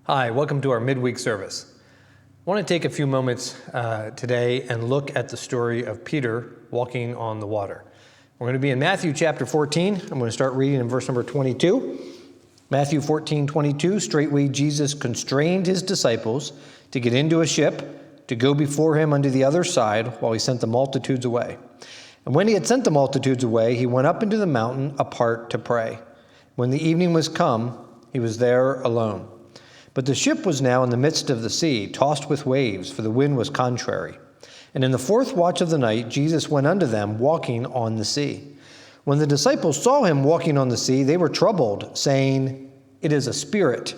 Hi, welcome to our midweek service. I want to take a few moments today and look at the story of Peter walking on the water. We're going to be in Matthew chapter 14. I'm going to start reading in verse number 22. Matthew 14:22, straightway Jesus constrained his disciples to get into a ship, to go before him unto the other side, while he sent the multitudes away. And when he had sent the multitudes away, he went up into the mountain apart to pray. When the evening was come, he was there alone. But the ship was now in the midst of the sea, tossed with waves, for the wind was contrary. And in the fourth watch of the night, Jesus went unto them, walking on the sea. When the disciples saw him walking on the sea, they were troubled, saying, It is a spirit.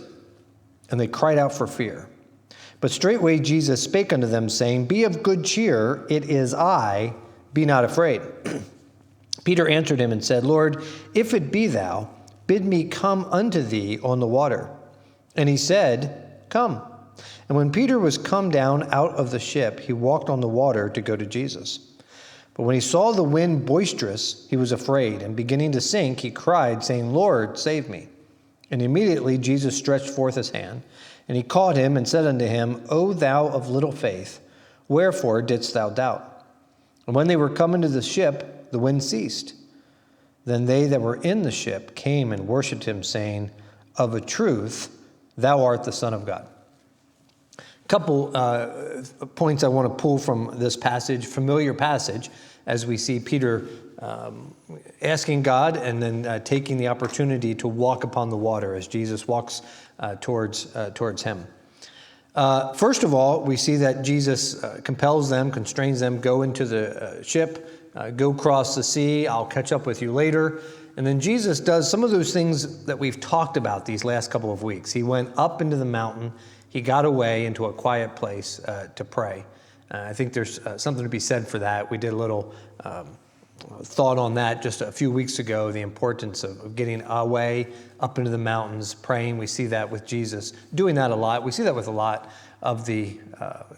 And they cried out for fear. But straightway Jesus spake unto them, saying, Be of good cheer, it is I, be not afraid. Peter answered him and said, Lord, if it be thou, bid me come unto thee on the water. And he said, Come. And when Peter was come down out of the ship, he walked on the water to go to Jesus. But when he saw the wind boisterous, he was afraid, and beginning to sink, he cried, saying, Lord, save me. And immediately Jesus stretched forth his hand, and he caught him and said unto him, O thou of little faith, wherefore didst thou doubt? And when they were come into the ship, the wind ceased. Then they that were in the ship came and worshipped him, saying, Of a truth, thou art the Son of God. A couple points I want to pull from this passage, familiar passage, as we see Peter asking God and then taking the opportunity to walk upon the water as Jesus walks towards him. First of all, we see that Jesus compels them, constrains them, go into the ship, go cross the sea, I'll catch up with you later. And then Jesus does some of those things that we've talked about these last couple of weeks. He went up into the mountain. He got away into a quiet place to pray. I think there's something to be said for that. We did a little thought on that just a few weeks ago, the importance of getting away up into the mountains, praying. We see that with Jesus doing that a lot. We see that with a lot of the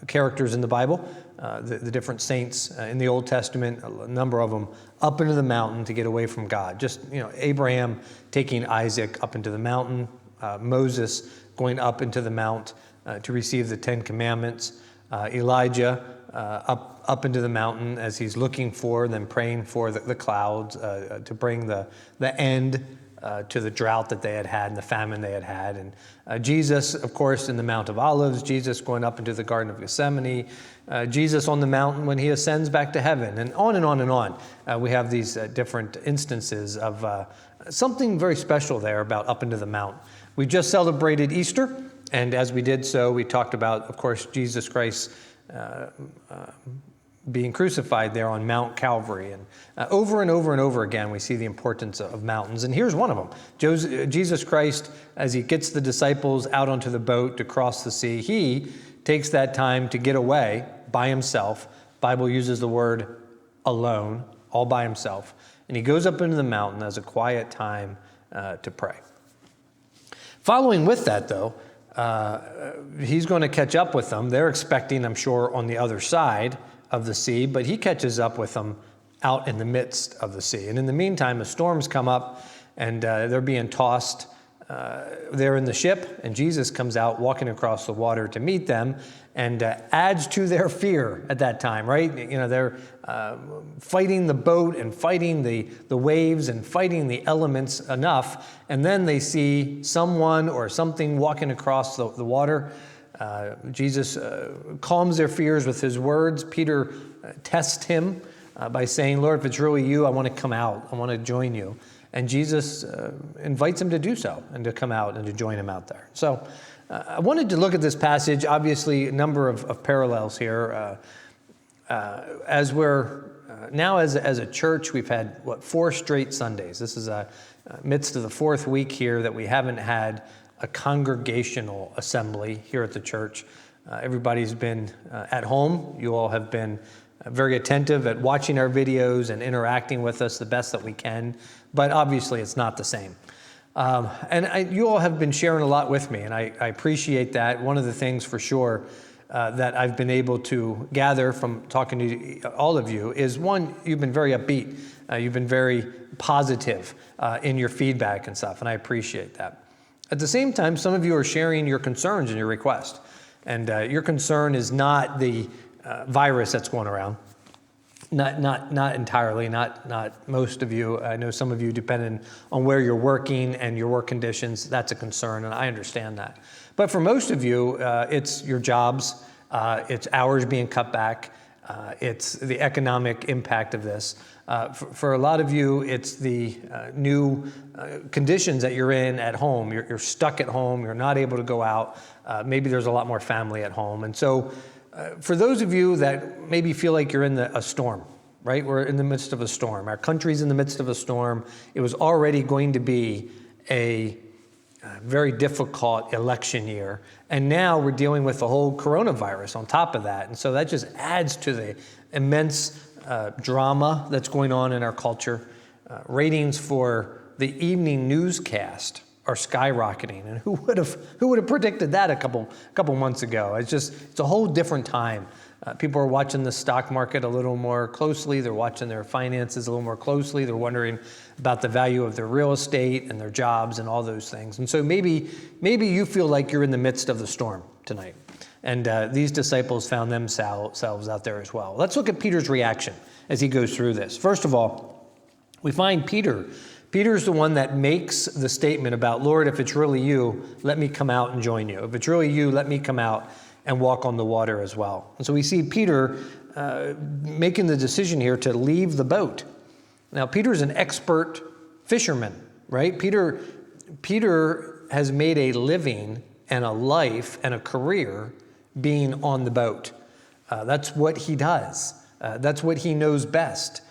characters in the Bible, the different saints in the Old Testament, a number of them up into the mountain to get away from God. Just, Abraham taking Isaac up into the mountain, Moses going up into the mount to receive the Ten Commandments, Elijah up into the mountain as he's looking for, then praying for the clouds to bring the end to the drought that they had and the famine they had. And Jesus, of course, in the Mount of Olives, Jesus going up into the Garden of Gethsemane, Jesus on the mountain when he ascends back to heaven, and on and on and on. We have these different instances of something very special there about up into the mount. We just celebrated Easter, and as we did so, we talked about, of course, Jesus Christ being crucified there on Mount Calvary. And over and over and over again, we see the importance of mountains. And here's one of them. Jesus Christ, as he gets the disciples out onto the boat to cross the sea, he takes that time to get away by himself. The Bible uses the word alone, all by himself. And he goes up into the mountain as a quiet time to pray. Following with that, though, he's going to catch up with them. They're expecting, I'm sure, on the other side of the sea, but he catches up with them out in the midst of the sea. And in the meantime, the storms come up, and they're being tossed there in the ship, and Jesus comes out walking across the water to meet them and adds to their fear at that time, right? They're fighting the boat and fighting the waves and fighting the elements enough, and then they see someone or something walking across the water. Jesus calms their fears with his words. Peter tests him by saying, Lord, if it's really you, I want to come out. I want to join you. And Jesus invites him to do so and to come out and to join him out there. So I wanted to look at this passage. Obviously, a number of parallels here. As we're now as a church, we've had, 4 straight Sundays. This is midst of the 4th week here that we haven't had a congregational assembly here at the church. Everybody's been at home. You all have been very attentive at watching our videos and interacting with us the best that we can, but obviously it's not the same. You all have been sharing a lot with me, and I appreciate that. One of the things for sure that I've been able to gather from talking to all of you is, one, you've been very upbeat. You've been very positive in your feedback and stuff, and I appreciate that. At the same time, some of you are sharing your concerns and your request. And your concern is not the virus that's going around. Not entirely, not most of you. I know some of you, depending on where you're working and your work conditions, that's a concern, and I understand that. But for most of you, it's your jobs, it's hours being cut back, it's the economic impact of this. For a lot of you, it's the new conditions that you're in at home. You're stuck at home, you're not able to go out. Maybe there's a lot more family at home. And so for those of you that maybe feel like you're in a storm, right? We're in the midst of a storm. Our country's in the midst of a storm. It was already going to be a very difficult election year. And now we're dealing with the whole coronavirus on top of that. And so that just adds to the immense drama that's going on in our culture. Ratings for the evening newscast are skyrocketing, and who would have predicted that a couple months ago? It's a whole different time. People are watching the stock market a little more closely. They're watching their finances a little more closely. They're wondering about the value of their real estate and their jobs and all those things. And so maybe you feel like you're in the midst of the storm tonight. And these disciples found themselves out there as well. Let's look at Peter's reaction as he goes through this. First of all, we find Peter. Peter's the one that makes the statement about, Lord, if it's really you, let me come out and join you. If it's really you, let me come out and walk on the water as well. And so we see Peter making the decision here to leave the boat. Now, Peter's an expert fisherman, right? Peter has made a living and a life and a career being on the boat. That's what he does. That's what he knows best.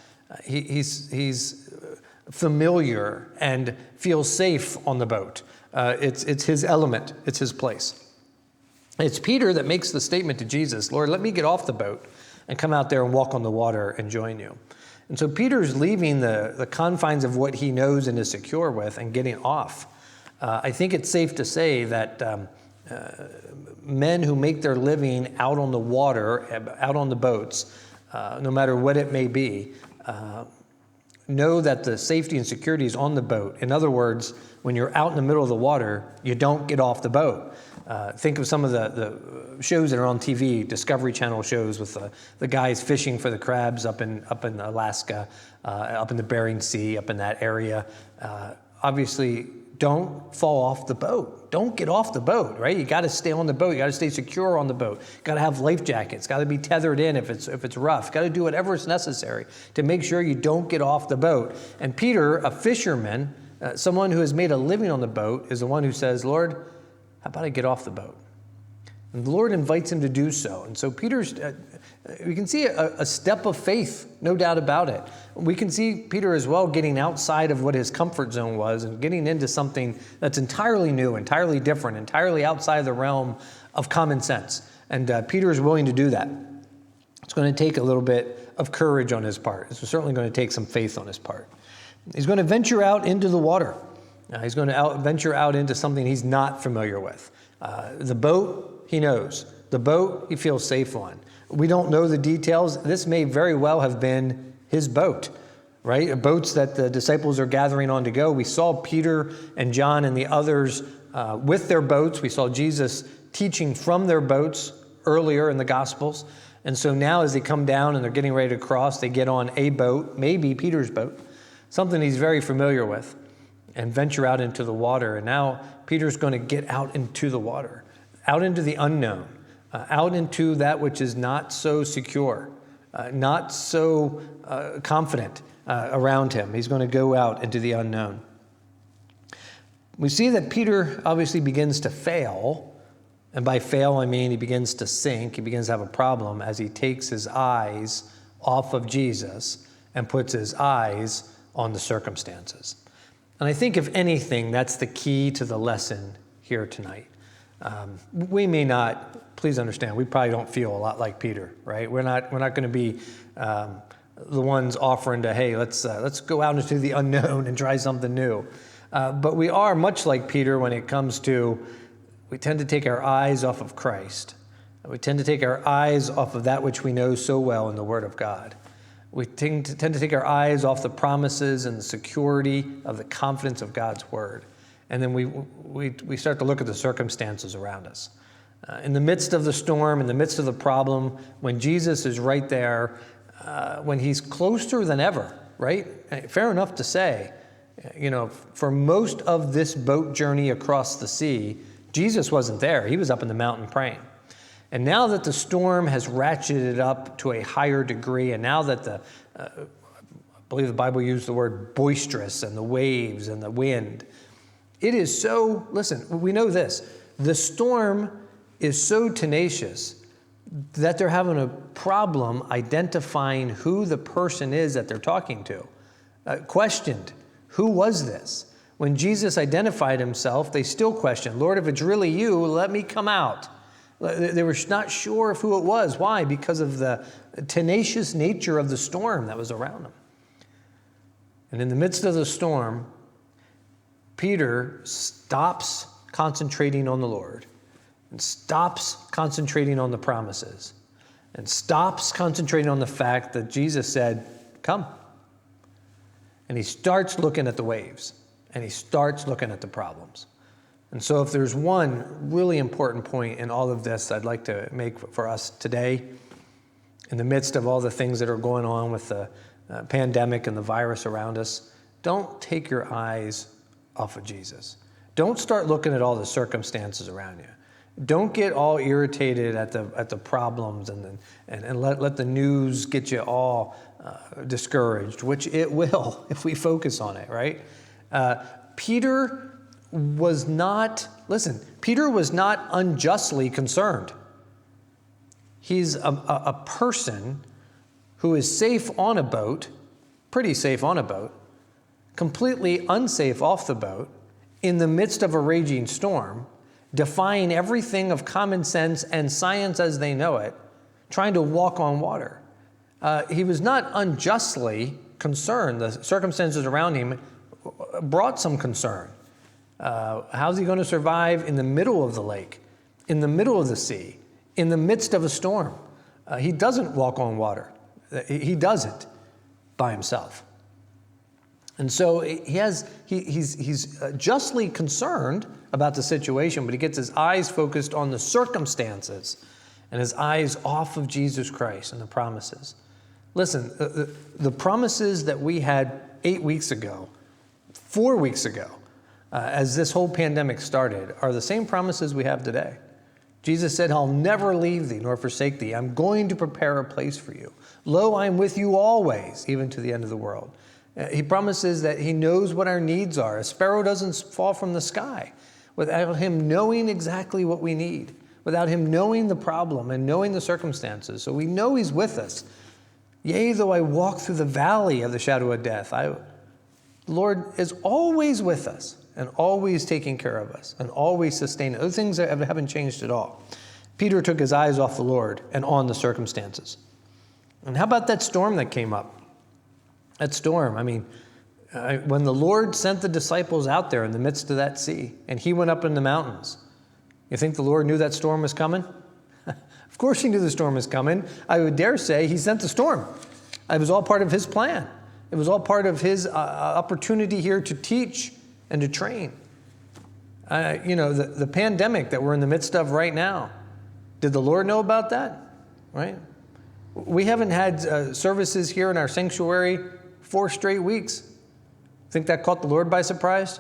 He's familiar and feels safe on the boat. It's his element. It's his place. It's Peter that makes the statement to Jesus, Lord, let me get off the boat and come out there and walk on the water and join you. And so Peter's leaving the confines of what he knows and is secure with and getting off. I think it's safe to say that men who make their living out on the water, out on the boats, no matter what it may be, know that the safety and security is on the boat. In other words, when you're out in the middle of the water, you don't get off the boat. Think of some of the shows that are on TV, Discovery Channel shows with the guys fishing for the crabs up in Alaska, up in the Bering Sea, up in that area. Obviously, don't fall off the boat. Don't get off the boat, right? You got to stay on the boat. You got to stay secure on the boat. Got to have life jackets. Got to be tethered in if it's rough. Got to do whatever is necessary to make sure you don't get off the boat. And Peter, a fisherman, someone who has made a living on the boat, is the one who says, Lord, how about I get off the boat? And the Lord invites him to do so. And so Peter's, we can see a step of faith, no doubt about it. We can see Peter as well getting outside of what his comfort zone was and getting into something that's entirely new, entirely different, entirely outside the realm of common sense. And Peter is willing to do that. It's going to take a little bit of courage on his part. It's certainly going to take some faith on his part. He's going to venture out into the water. He's going to venture out into something he's not familiar with. The boat, he knows. The boat, he feels safe on. We don't know the details. This may very well have been his boat, right? Boats that the disciples are gathering on to go. We saw Peter and John and the others with their boats. We saw Jesus teaching from their boats earlier in the Gospels. And so now as they come down and they're getting ready to cross, they get on a boat, maybe Peter's boat, something he's very familiar with, and venture out into the water. And now Peter's going to get out into the water, out into the unknown, out into that which is not so secure, not so confident around him. He's going to go out into the unknown. We see that Peter obviously begins to fail. And by fail, I mean he begins to sink. He begins to have a problem as he takes his eyes off of Jesus and puts his eyes on the circumstances. And I think, if anything, that's the key to the lesson here tonight. We may not, please understand, we probably don't feel a lot like Peter, right? We're not going to be the ones offering to, hey, let's go out into the unknown and try something new. But we are much like Peter when it comes to, we tend to take our eyes off of Christ. We tend to take our eyes off of that which we know so well in the Word of God. We tend to take our eyes off the promises and the security of the confidence of God's Word. And then we start to look at the circumstances around us. In the midst of the storm, in the midst of the problem, when Jesus is right there, when he's closer than ever, right? Fair enough to say, for most of this boat journey across the sea, Jesus wasn't there. He was up in the mountain praying. And now that the storm has ratcheted up to a higher degree, and now that I believe the Bible used the word boisterous, and the waves and the wind, it is so, listen, we know this, the storm is so tenacious that they're having a problem identifying who the person is that they're talking to. Questioned, who was this? When Jesus identified himself, they still questioned, Lord, if it's really you, let me come out. They were not sure of who it was. Why? Because of the tenacious nature of the storm that was around them. And in the midst of the storm, Peter stops concentrating on the Lord and stops concentrating on the promises and stops concentrating on the fact that Jesus said, come. And he starts looking at the waves and he starts looking at the problems. And so if there's one really important point in all of this I'd like to make for us today, in the midst of all the things that are going on with the pandemic and the virus around us, don't take your eyes off of Jesus. Don't start looking at all the circumstances around you. Don't get all irritated at the problems and let the news get you all discouraged, which it will if we focus on it, right? Peter was not unjustly concerned. He's a person who is safe on a boat, pretty safe on a boat, completely unsafe off the boat, in the midst of a raging storm, defying everything of common sense and science as they know it, trying to walk on water. He was not unjustly concerned. The circumstances around him brought some concern. How's he going to survive in the middle of the lake, in the middle of the sea, in the midst of a storm? He doesn't walk on water. He does it by himself. And so he's justly concerned about the situation, but he gets his eyes focused on the circumstances and his eyes off of Jesus Christ and the promises. Listen, the promises that we had 8 weeks ago, 4 weeks ago, as this whole pandemic started, are the same promises we have today. Jesus said, I'll never leave thee nor forsake thee. I'm going to prepare a place for you. Lo, I'm with you always, even to the end of the world. He promises that he knows what our needs are. A sparrow doesn't fall from the sky without him knowing exactly what we need, without him knowing the problem and knowing the circumstances. So we know he's with us. Yea, though I walk through the valley of the shadow of death, the Lord is always with us and always taking care of us and always sustaining. Those things haven't changed at all. Peter took his eyes off the Lord and on the circumstances. And how about that storm that came up? That storm, when the Lord sent the disciples out there in the midst of that sea, and he went up in the mountains, you think the Lord knew that storm was coming? Of course he knew the storm was coming. I would dare say he sent the storm. It was all part of his plan. It was all part of his opportunity here to teach and to train. The pandemic that we're in the midst of right now, did the Lord know about that? Right? We haven't had services here in our sanctuary 4 straight weeks. Think that caught the Lord by surprise?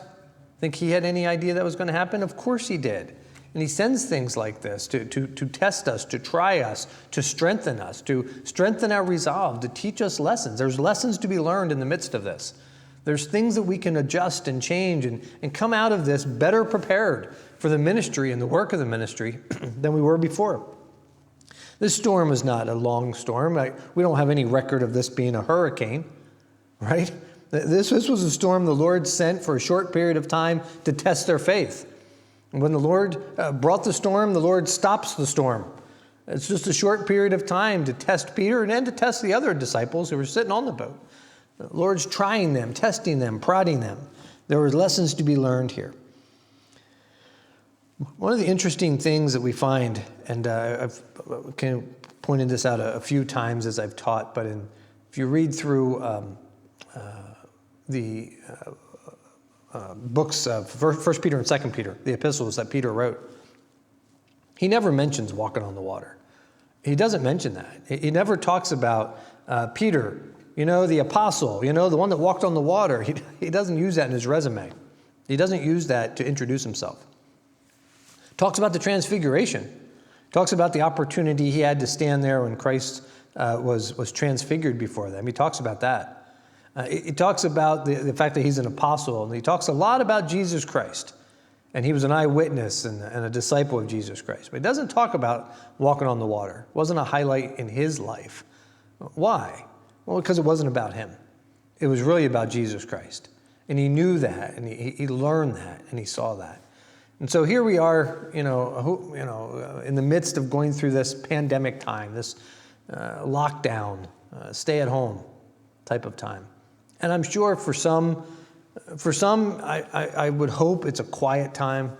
Think he had any idea that was going to happen? Of course he did. And he sends things like this to test us, to try us, to strengthen our resolve, to teach us lessons. There's lessons to be learned in the midst of this. There's things that we can adjust and change and come out of this better prepared for the ministry and the work of the ministry than we were before. This storm is not a long storm. We don't have any record of this being a hurricane, right? This was a storm the Lord sent for a short period of time to test their faith. And when the Lord brought the storm, the Lord stops the storm. It's just a short period of time to test Peter and then to test the other disciples who were sitting on the boat. The Lord's trying them, testing them, prodding them. There were lessons to be learned here. One of the interesting things that we find, and I've kind of pointed this out a few times as I've taught, but if you read through books of 1 Peter and 2 Peter, the epistles that Peter wrote, he never mentions walking on the water. He doesn't mention that. He never talks about Peter, the apostle, the one that walked on the water. He doesn't use that in his resume. He doesn't use that to introduce himself. Talks about the transfiguration. Talks about the opportunity he had to stand there when Christ was transfigured before them. He talks about that. He talks about the fact that he's an apostle, and he talks a lot about Jesus Christ. And he was an eyewitness and a disciple of Jesus Christ. But he doesn't talk about walking on the water. It wasn't a highlight in his life. Why? Well, because it wasn't about him. It was really about Jesus Christ. And he knew that, and he learned that, and he saw that. And so here we are, in the midst of going through this pandemic time, this lockdown, stay-at-home type of time. And I'm sure for some, I would hope it's a quiet time.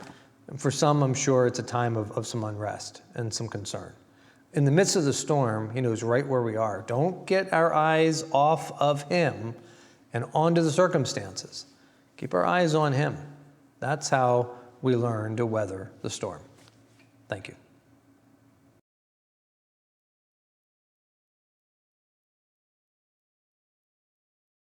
And for some, I'm sure it's a time of some unrest and some concern. In the midst of the storm, he knows right where we are. Don't get our eyes off of him and onto the circumstances. Keep our eyes on him. That's how we learn to weather the storm. Thank you.